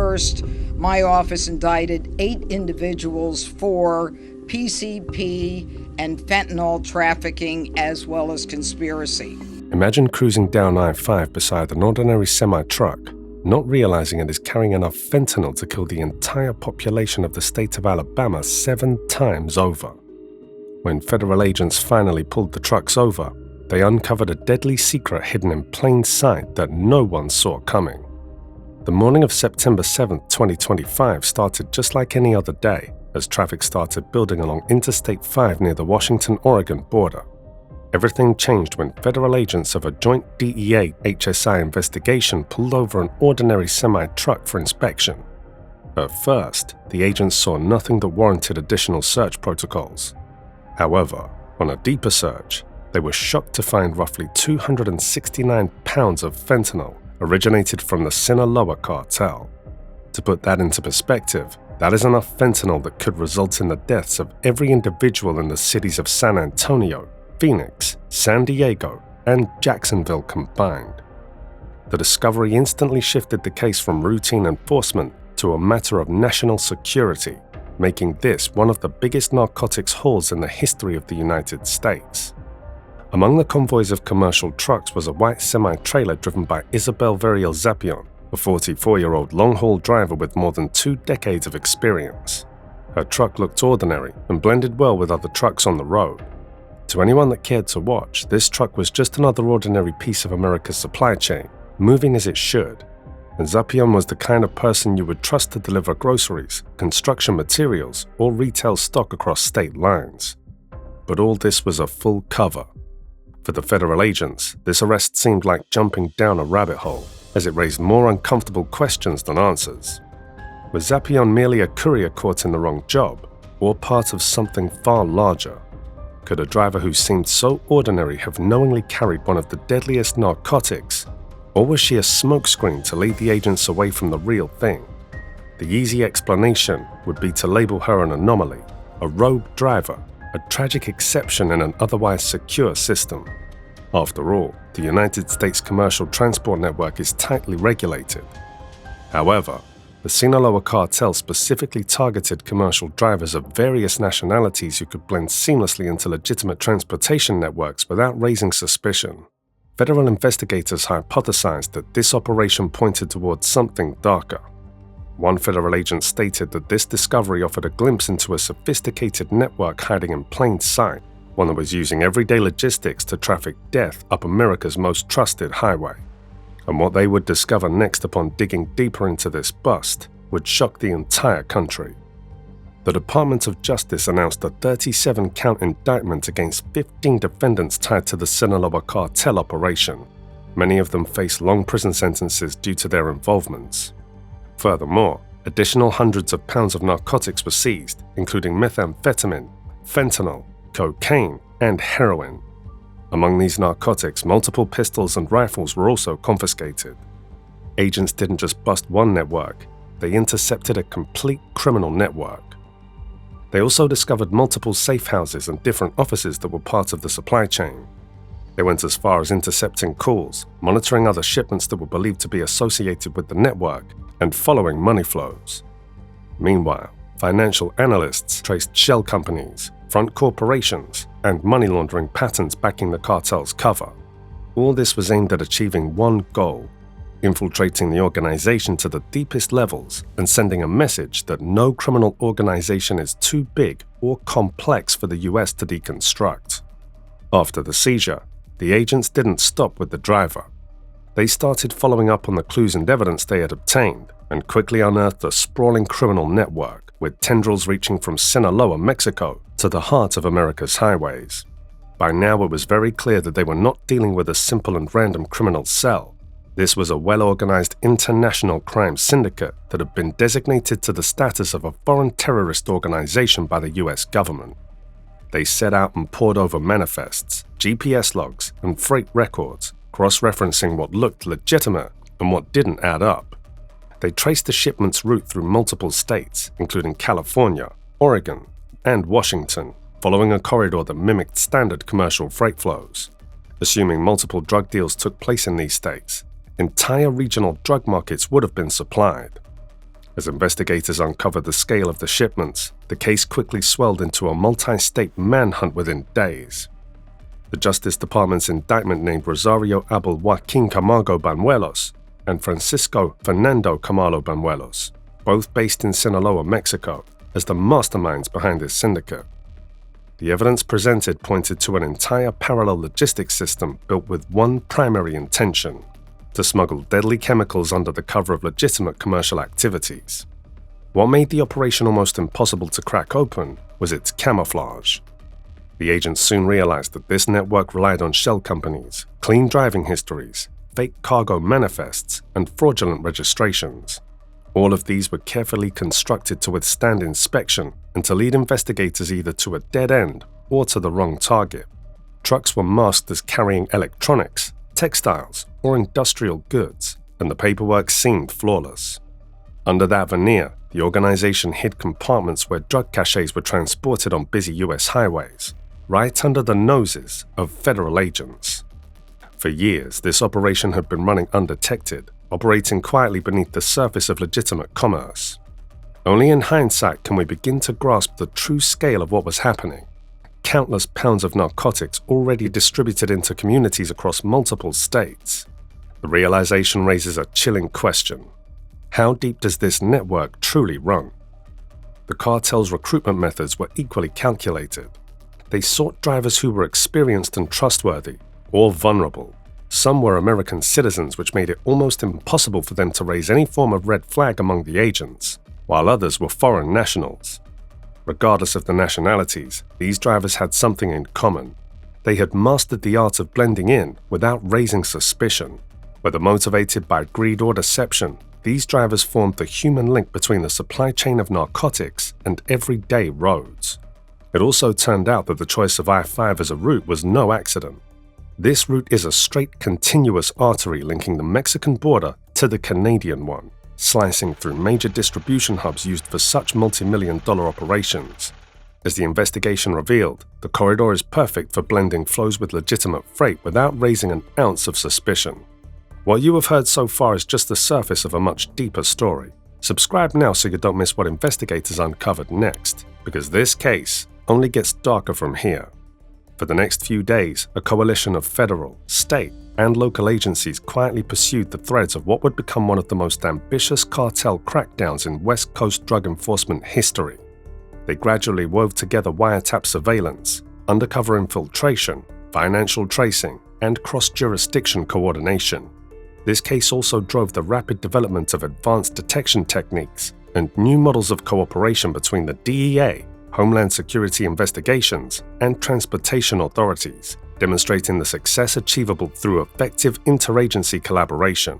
21st, my office indicted 8 individuals for PCP and fentanyl trafficking as well as conspiracy. Imagine cruising down I-5 beside an ordinary semi-truck, not realizing it is carrying enough fentanyl to kill the entire population of the state of Alabama 7 times over. When federal agents finally pulled the trucks over, they uncovered a deadly secret hidden in plain sight that no one saw coming. The morning of September 7, 2025 started just like any other day as traffic started building along Interstate 5 near the Washington-Oregon border. Everything changed when federal agents of a joint DEA-HSI investigation pulled over an ordinary semi-truck for inspection. At first, the agents saw nothing that warranted additional search protocols. However, on a deeper search, they were shocked to find roughly 269 pounds of fentanyl originated from the Sinaloa cartel. To put that into perspective, that is enough fentanyl that could result in the deaths of every individual in the cities of San Antonio, Phoenix, San Diego, and Jacksonville combined. The discovery instantly shifted the case from routine enforcement to a matter of national security, making this one of the biggest narcotics hauls in the history of the United States. Among the convoys of commercial trucks was a white semi-trailer driven by Isabel Veriel Zapion, a 44-year-old long-haul driver with more than 2 decades of experience. Her truck looked ordinary and blended well with other trucks on the road. To anyone that cared to watch, this truck was just another ordinary piece of America's supply chain, moving as it should. And Zapion was the kind of person you would trust to deliver groceries, construction materials, or retail stock across state lines. But all this was a full cover. For the federal agents, this arrest seemed like jumping down a rabbit hole, as it raised more uncomfortable questions than answers. Was Zapion merely a courier caught in the wrong job, or part of something far larger? Could a driver who seemed so ordinary have knowingly carried one of the deadliest narcotics? Or was she a smokescreen to lead the agents away from the real thing? The easy explanation would be to label her an anomaly, a rogue driver, a tragic exception in an otherwise secure system. After all, the United States commercial transport network is tightly regulated. However, the Sinaloa cartel specifically targeted commercial drivers of various nationalities who could blend seamlessly into legitimate transportation networks without raising suspicion. Federal investigators hypothesized that this operation pointed towards something darker. One federal agent stated that this discovery offered a glimpse into a sophisticated network hiding in plain sight, one that was using everyday logistics to traffic death up America's most trusted highway. And what they would discover next upon digging deeper into this bust would shock the entire country. The Department of Justice announced a 37-count indictment against 15 defendants tied to the Sinaloa cartel operation. Many of them faced long prison sentences due to their involvements. Furthermore, additional hundreds of pounds of narcotics were seized, including methamphetamine, fentanyl, cocaine, and heroin. Among these narcotics, multiple pistols and rifles were also confiscated. Agents didn't just bust one network, they intercepted a complete criminal network. They also discovered multiple safe houses and different offices that were part of the supply chain. They went as far as intercepting calls, monitoring other shipments that were believed to be associated with the network, and following money flows. Meanwhile, financial analysts traced shell companies, front corporations, and money laundering patterns backing the cartel's cover. All this was aimed at achieving one goal: infiltrating the organization to the deepest levels and sending a message that no criminal organization is too big or complex for the US to deconstruct. After the seizure, the agents didn't stop with the driver. They started following up on the clues and evidence they had obtained and quickly unearthed a sprawling criminal network with tendrils reaching from Sinaloa, Mexico, to the heart of America's highways. By now, it was very clear that they were not dealing with a simple and random criminal cell. This was a well-organized international crime syndicate that had been designated to the status of a foreign terrorist organization by the US government. They set out and pored over manifests, GPS logs, and freight records, cross-referencing what looked legitimate and what didn't add up. They traced the shipment's route through multiple states, including California, Oregon, and Washington, following a corridor that mimicked standard commercial freight flows. Assuming multiple drug deals took place in these states, entire regional drug markets would have been supplied. As investigators uncovered the scale of the shipments, the case quickly swelled into a multi-state manhunt within days. The Justice Department's indictment named Rosario Abel Joaquin Camargo Banuelos and Francisco Fernando Camalo Banuelos, both based in Sinaloa, Mexico, as the masterminds behind this syndicate. The evidence presented pointed to an entire parallel logistics system built with one primary intention: to smuggle deadly chemicals under the cover of legitimate commercial activities. What made the operation almost impossible to crack open was its camouflage. The agents soon realized that this network relied on shell companies, clean driving histories, fake cargo manifests, and fraudulent registrations. All of these were carefully constructed to withstand inspection and to lead investigators either to a dead end or to the wrong target. Trucks were masked as carrying electronics, textiles, or industrial goods, and the paperwork seemed flawless. Under that veneer, the organization hid compartments where drug caches were transported on busy US highways, right under the noses of federal agents. For years, this operation had been running undetected, operating quietly beneath the surface of legitimate commerce. Only in hindsight can we begin to grasp the true scale of what was happening. Countless pounds of narcotics already distributed into communities across multiple states. The realization raises a chilling question. How deep does this network truly run? The cartel's recruitment methods were equally calculated. They sought drivers who were experienced and trustworthy, or vulnerable. Some were American citizens, which made it almost impossible for them to raise any form of red flag among the agents, while others were foreign nationals. Regardless of the nationalities, these drivers had something in common. They had mastered the art of blending in without raising suspicion. Whether motivated by greed or deception, these drivers formed the human link between the supply chain of narcotics and everyday roads. It also turned out that the choice of I-5 as a route was no accident. This route is a straight, continuous artery linking the Mexican border to the Canadian one, slicing through major distribution hubs used for such multi-million-dollar operations. As the investigation revealed, the corridor is perfect for blending flows with legitimate freight without raising an ounce of suspicion. What you have heard so far is just the surface of a much deeper story. Subscribe now so you don't miss what investigators uncovered next, because this case only gets darker from here. For the next few days, a coalition of federal, state, and local agencies quietly pursued the threads of what would become one of the most ambitious cartel crackdowns in West Coast drug enforcement history. They gradually wove together wiretap surveillance, undercover infiltration, financial tracing, and cross-jurisdiction coordination. This case also drove the rapid development of advanced detection techniques and new models of cooperation between the DEA, Homeland Security Investigations, and transportation authorities, demonstrating the success achievable through effective interagency collaboration.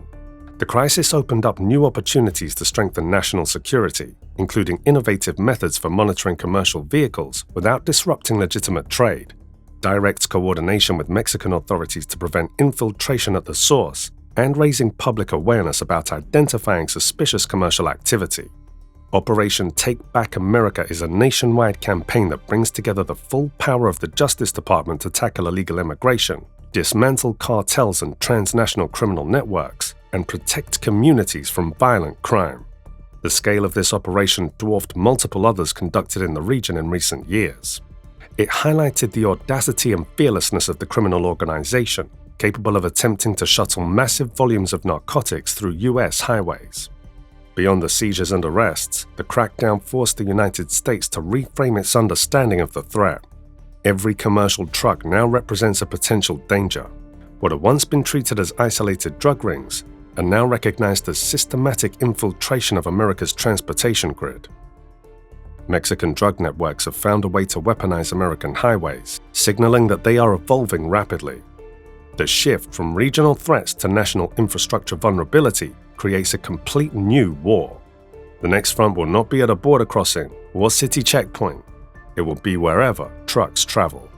The crisis opened up new opportunities to strengthen national security, including innovative methods for monitoring commercial vehicles without disrupting legitimate trade, direct coordination with Mexican authorities to prevent infiltration at the source, and raising public awareness about identifying suspicious commercial activity. Operation Take Back America is a nationwide campaign that brings together the full power of the Justice Department to tackle illegal immigration, dismantle cartels and transnational criminal networks, and protect communities from violent crime. The scale of this operation dwarfed multiple others conducted in the region in recent years. It highlighted the audacity and fearlessness of the criminal organization, capable of attempting to shuttle massive volumes of narcotics through US highways. Beyond the seizures and arrests, the crackdown forced the United States to reframe its understanding of the threat. Every commercial truck now represents a potential danger. What had once been treated as isolated drug rings are now recognized as systematic infiltration of America's transportation grid. Mexican drug networks have found a way to weaponize American highways, signaling that they are evolving rapidly. The shift from regional threats to national infrastructure vulnerability creates a complete new war. The next front will not be at a border crossing or city checkpoint. It will be wherever trucks travel.